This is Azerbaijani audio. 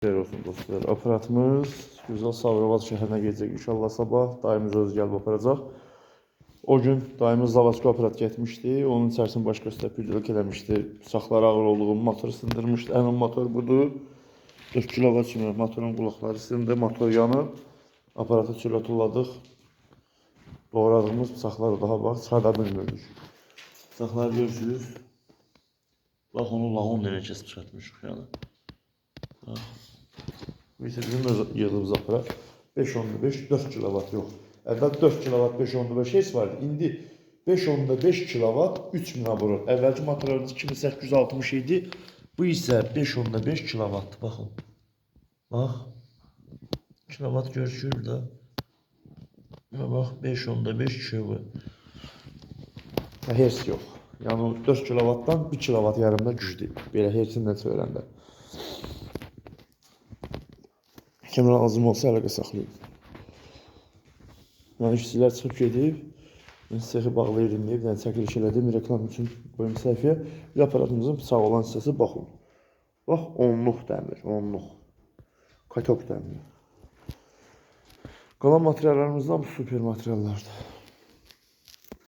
Xeyir olsun dostlar. Aparatımız Güzel Sabirabad şəhərinə gedəcək. İnşallah sabah dayımız özü gəlib aparacaq. O gün dayımız Zavadçı aparat getmişdi. Onun içərisində baş göstərib güclük eləmişdi. Saxları ağır olduğunu motoru sındırmışdı. Həmin motor budur. 4 kW kimi motorun qulaqları sındı. Motor yanıb. Aparatı çölə tulladıq. Doğradığımız bıçaqları daha bax çıxarda bilmirdik. Bıçaqları görürsünüz. Bax onu lağım dərəcəsi çıxartmışıq yəni. Bax. Bizim öz yığdığımız aparat 5.5 4 kW yox. Əvvəl 4 kW 5.5 heç vardı. İndi 5.5 kW 3000 abonent. Əvvəlki motorlarımız 2860 idi. Bu isə 5.5 kW. Baxın. Bax. Kilowatt görüşür də. Bax 5.5 kW. Hertz yox. Yəni 4 kW-dan 1 kW yarımda güclü. Belə hertzindən söyləndə. Kimə lazım olsa əlaqə saxlayın. Yəni işçilər çıxıb gedib, mən sexi bağlayırdım deyib, yəni çəkiliş elədim, reklam üçün qoyum səhifəyə. Bir aparatımızın bıçağı olan hissəsi baxın. Bax, 10-luq dəmir, 10-luq. Katok dəmir. Qalan materiallarımızdan bu super materiallardır.